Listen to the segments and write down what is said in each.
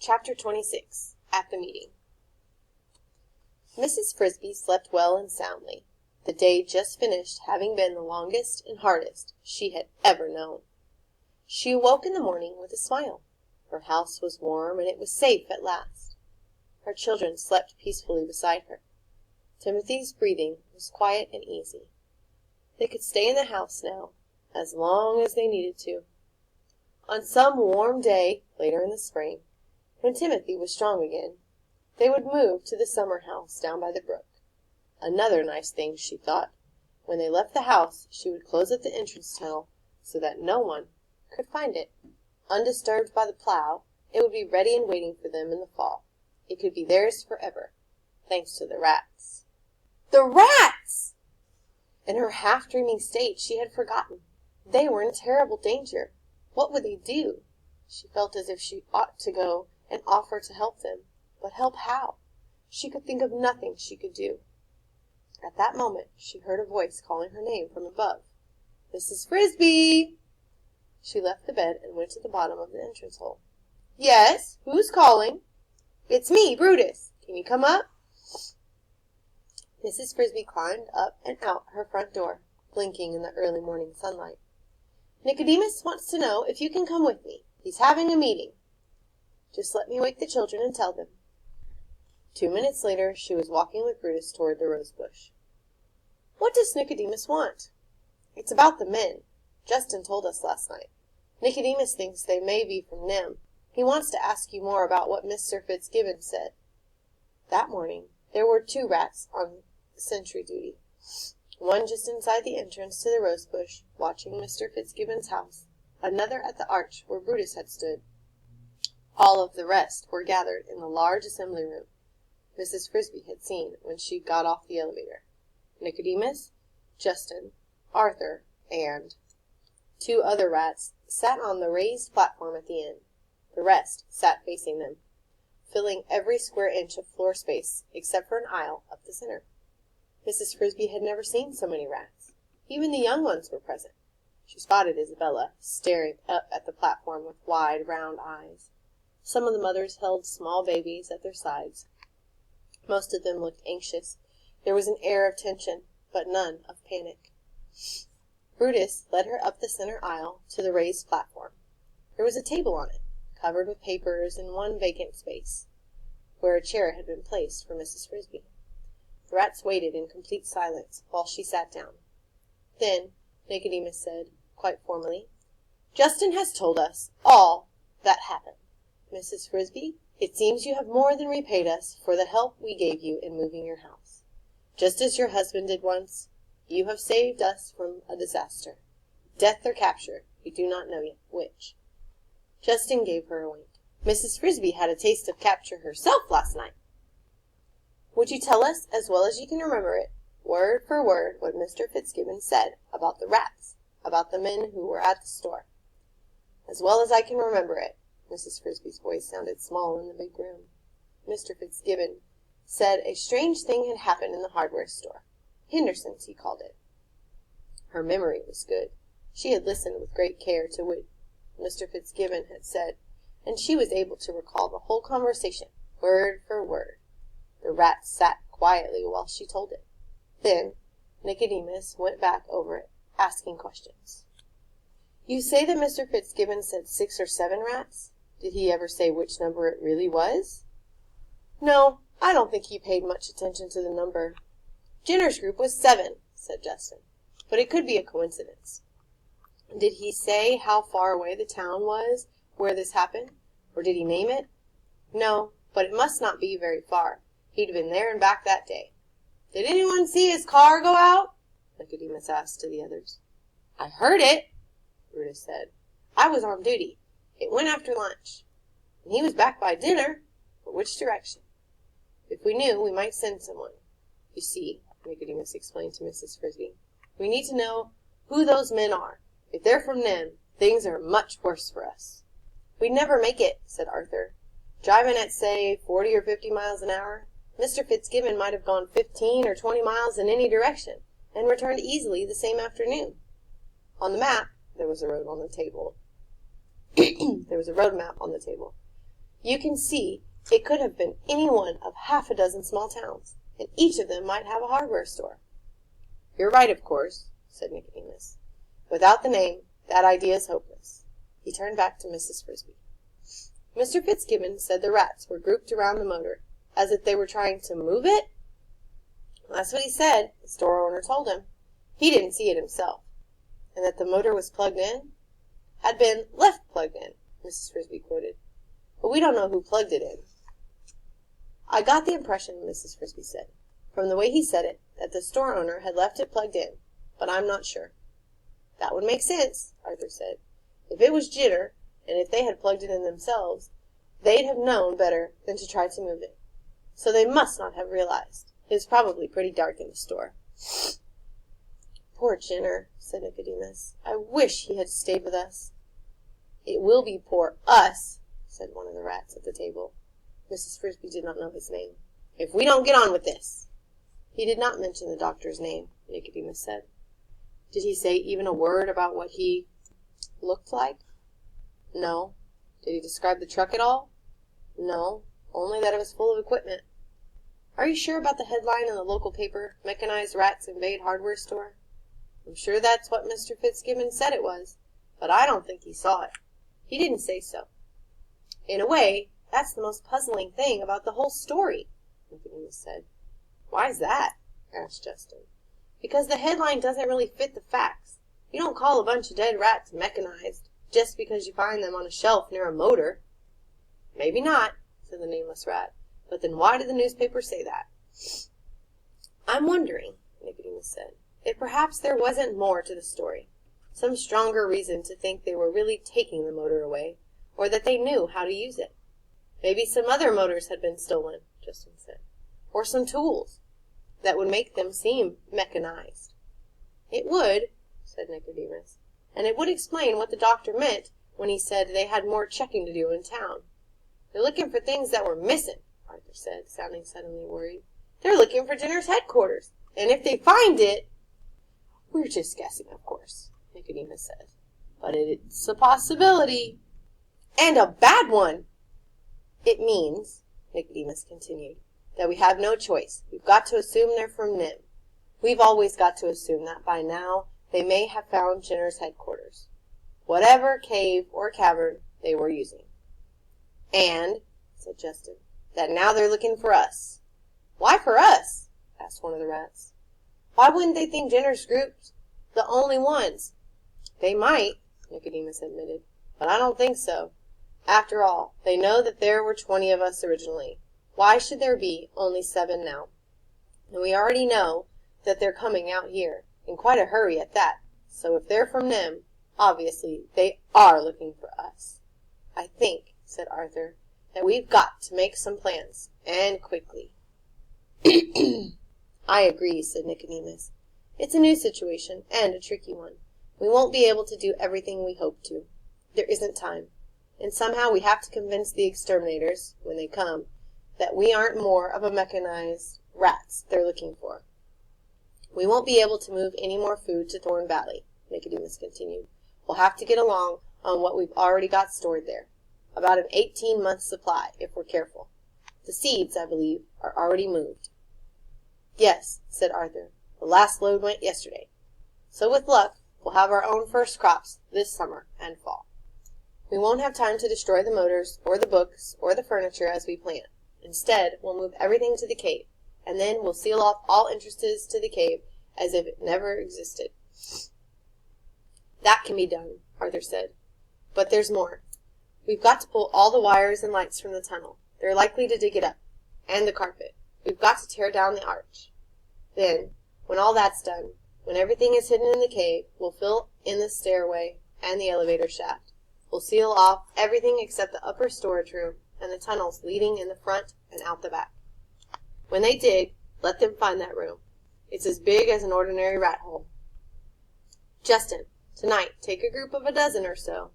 Chapter 26. At the Meeting. Mrs. Frisby slept well and soundly, the day just finished having been the longest and hardest she had ever known. She awoke in the morning with a smile. Her house was warm, and it was safe at last. Her children slept peacefully beside her. Timothy's breathing was quiet and easy. They could stay in the house now, as long as they needed to. On some warm day, later in the spring, when Timothy was strong again, they would move to the summer house down by the brook. Another nice thing, she thought. When they left the house, she would close up the entrance tunnel so that no one could find it. Undisturbed by the plow, it would be ready and waiting for them in the fall. It could be theirs forever, thanks to the rats. The rats! In her half-dreaming state, she had forgotten. They were in terrible danger. What would they do? She felt as if she ought to go and offer to help them. But help how? She could think of nothing she could do. At that moment she heard a voice calling her name from above. "Mrs. Frisby!" She left the bed and went to the bottom of the entrance hole. "Yes, who's calling?" "It's me, Brutus. Can you come up?" Mrs. Frisby climbed up and out her front door, blinking in the early morning sunlight. "Nicodemus wants to know if you can come with me. He's having a meeting." "Just let me wake the children and tell them." 2 minutes later she was walking with Brutus toward the rose bush. "What does Nicodemus want?" "It's about the men. Justin told us last night. Nicodemus thinks they may be from NIMH. He wants to ask you more about what Mr. Fitzgibbon said." That morning there were 2 rats on sentry duty. One just inside the entrance to the rose bush, watching Mr. Fitzgibbon's house, another at the arch where Brutus had stood. All of the rest were gathered in the large assembly room Mrs. Frisby had seen when she got off the elevator. Nicodemus, Justin, Arthur, and 2 other rats sat on the raised platform at the end. The rest sat facing them, filling every square inch of floor space except for an aisle up the center. Mrs. Frisby had never seen so many rats. Even the young ones were present. She spotted Isabella, staring up at the platform with wide, round eyes. Some of the mothers held small babies at their sides. Most of them looked anxious. There was an air of tension, but none of panic. Brutus led her up the center aisle to the raised platform. There was a table on it, covered with papers, and one vacant space, where a chair had been placed for Mrs. Frisby. The rats waited in complete silence while she sat down. Then Nicodemus said, quite formally, "Justin has told us all that happened. Mrs. Frisby, it seems you have more than repaid us for the help we gave you in moving your house. Just as your husband did once, you have saved us from a disaster. Death or capture, we do not know yet which." Justin gave her a wink. "Mrs. Frisby had a taste of capture herself last night." "Would you tell us, as well as you can remember it, word for word, what Mr. Fitzgibbon said about the rats, about the men who were at the store?" "As well as I can remember it." Mrs. Frisby's voice sounded small in the big room. "Mr. Fitzgibbon said a strange thing had happened in the hardware store. Henderson's, he called it." Her memory was good. She had listened with great care to what Mr. Fitzgibbon had said, and she was able to recall the whole conversation, word for word. The rats sat quietly while she told it. Then Nicodemus went back over it, asking questions. "You say that Mr. Fitzgibbon said 6 or 7 rats? Did he ever say which number it really was?" "No, I don't think he paid much attention to the number. Jenner's group was 7, said Justin, "but it could be a coincidence." "Did he say how far away the town was where this happened, or did he name it?" "No, but it must not be very far. He'd been there and back that day." "Did anyone see his car go out?" Nicodemus asked to the others. "I heard it," Brutus said. "I was on duty. It went after lunch. And he was back by dinner. But which direction? If we knew, we might send someone. You see," Nicodemus explained to Mrs. Frisby, "we need to know who those men are. If they're from NIMH, things are much worse for us." "We'd never make it," said Arthur. "Driving at, say, 40 or 50 miles an hour, Mr. Fitzgibbon might have gone 15 or 20 miles in any direction, and returned easily the same afternoon. On the map," there was a road on the table. There was a road map on the table. You can see it could have been any one of half a dozen small towns, and each of them might have a hardware store. You're right, of course, said Nicodemus. Without the name, that idea is hopeless. He turned back to Mrs. Frisby. Mr. Fitzgibbon said the rats were grouped around the motor, as if they were trying to move it? That's what he said, the store owner told him. He didn't see it himself. And that the motor was plugged in? Had been left plugged in, Mrs. Frisby quoted. But we don't know who plugged it in. I got the impression, Mrs. Frisby said, from the way he said it, that the store owner had left it plugged in, but I'm not sure. That would make sense, Arthur said. If it was jitter, and if they had plugged it in themselves, they'd have known better than to try to move it. So they must not have realized. It was probably pretty dark in the store. Poor Jenner, said Nicodemus. I wish he had stayed with us. It will be poor us, said one of the rats at the table. Mrs. Frisby did not know his name. If we don't get on with this. He did not mention the doctor's name, Nicodemus said. Did he say even a word about what he looked like? No. Did he describe the truck at all? No, only that it was full of equipment. Are you sure about the headline in the local paper, Mechanized Rats Invade Hardware Store? I'm sure that's what Mr. Fitzgibbon said it was, but I don't think he saw it. He didn't say so. In a way, that's the most puzzling thing about the whole story, Nicodemus said. Why is that? Asked Justin. Because the headline doesn't really fit the facts. You don't call a bunch of dead rats mechanized just because you find them on a shelf near a motor. Maybe not, said the nameless rat. But then why did the newspaper say that? I'm wondering, Nicodemus said, if perhaps there wasn't more to the story. Some stronger reason to think they were really taking the motor away, or that they knew how to use it. Maybe some other motors had been stolen, Justin said, or some tools that would make them seem mechanized. It would, said Nicodemus, and it would explain what the doctor meant when he said they had more checking to do in town. They're looking for things that were missing, Arthur said, sounding suddenly worried. They're looking for Jenner's headquarters, and if they find it... We're just guessing, of course, Nicodemus said. But it's a possibility. And a bad one! It means, Nicodemus continued, that we have no choice. We've got to assume they're from NIMH. We've always got to assume that by now they may have found Jenner's headquarters, whatever cave or cavern they were using. And, said Justin, that now they're looking for us. Why for us? Asked one of the rats. Why wouldn't they think Jenner's group's the only ones? They might, Nicodemus admitted, but I don't think so. After all, they know that there were 20 of us originally. Why should there be only 7 now? And we already know that they're coming out here, in quite a hurry at that. So if they're from NIMH, obviously they are looking for us. I think, said Arthur, that we've got to make some plans, and quickly. I agree, said Nicodemus. It's a new situation, and a tricky one. We won't be able to do everything we hope to. There isn't time. And somehow we have to convince the exterminators, when they come, that we aren't more of a mechanized rats they're looking for. We won't be able to move any more food to Thorn Valley, Nicodemus continued. We'll have to get along on what we've already got stored there. About an 18-month supply, if we're careful. The seeds, I believe, are already moved. Yes, said Arthur. The last load went yesterday. So with luck, we'll have our own first crops this summer and fall. We won't have time to destroy the motors, or the books, or the furniture as we planned. Instead, we'll move everything to the cave, and then we'll seal off all entrances to the cave as if it never existed. That can be done, Arthur said. But there's more. We've got to pull all the wires and lights from the tunnel. They're likely to dig it up. And the carpet. We've got to tear down the arch. Then, when all that's done, when everything is hidden in the cave, we'll fill in the stairway and the elevator shaft. We'll seal off everything except the upper storage room and the tunnels leading in the front and out the back. When they dig, let them find that room. It's as big as an ordinary rat hole. Justin, tonight, take a group of a dozen or so.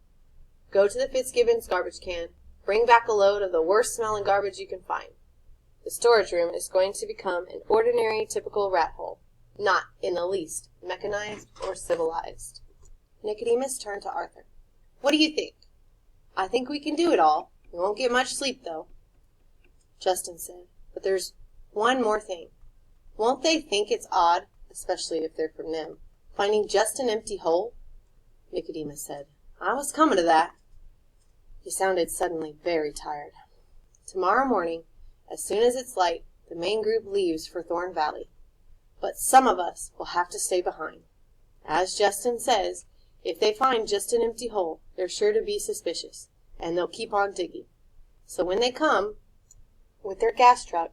Go to the Fitzgibbons' garbage can. Bring back a load of the worst-smelling garbage you can find. The storage room is going to become an ordinary, typical rat hole, not in the least mechanized or civilized. Nicodemus turned to Arthur. What do you think? I think we can do it all, You won't get much sleep, though. Justin said, but there's one more thing. Won't they think it's odd, especially if they're from NIMH, finding just an empty hole? Nicodemus said, I was coming to that. He sounded suddenly very tired. Tomorrow morning, as soon as it's light, the main group leaves for Thorn Valley. But some of us will have to stay behind. As Justin says, if they find just an empty hole, they're sure to be suspicious, and they'll keep on digging. So when they come with their gas truck,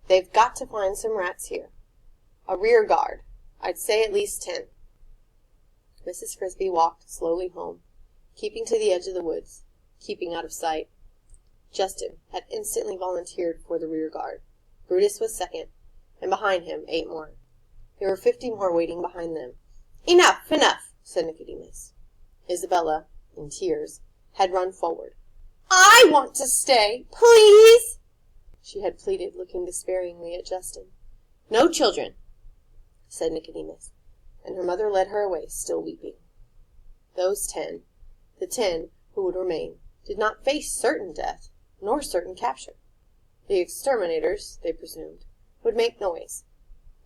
they've got to find some rats here. A rear guard. I'd say at least 10. Mrs. Frisby walked slowly home, keeping to the edge of the woods, keeping out of sight. Justin had instantly volunteered for the rear guard. Brutus was second, and behind him 8 more. There were 50 more waiting behind them. Enough, enough, said Nicodemus. Isabella, in tears, had run forward. I want to stay, please, she had pleaded, looking despairingly at Justin. No children, said Nicodemus, and her mother led her away, still weeping. Those 10, the 10 who would remain, did not face certain death, nor certain capture. The exterminators, they presumed, would make noise,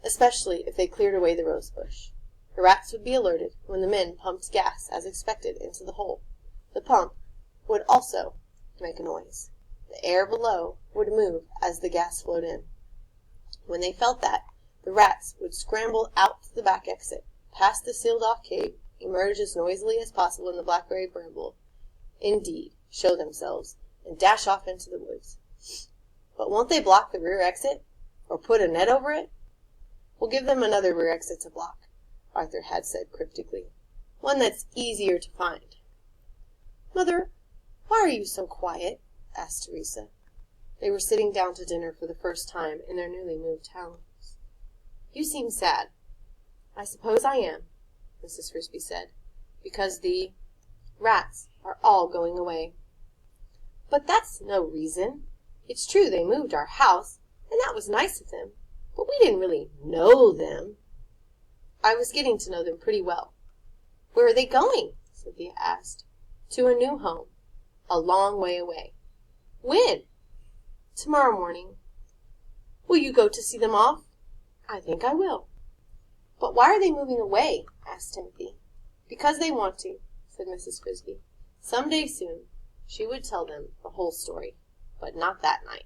especially if they cleared away the rose bush. The rats would be alerted when the men pumped gas, as expected, into the hole. The pump would also make a noise. The air below would move as the gas flowed in. When they felt that, the rats would scramble out to the back exit, pass the sealed-off cave, emerge as noisily as possible in the blackberry bramble, indeed, show themselves, and dash off into the woods. But won't they block the rear exit? Or put a net over it? We'll give them another rear exit to block, Arthur had said cryptically. One that's easier to find. Mother, why are you so quiet? Asked Teresa. They were sitting down to dinner for the first time in their newly moved house. You seem sad. I suppose I am, Mrs. Frisby said, because the rats are all going away. But that's no reason. It's true they moved our house, and that was nice of them, but we didn't really know them. I was getting to know them pretty well. Where are they going? Cynthia asked. To a new home, a long way away. When? Tomorrow morning. Will you go to see them off? I think I will. But why are they moving away? Asked Timothy. Because they want to, said Mrs. Frisby. Some day soon she would tell them the whole story, but not that night.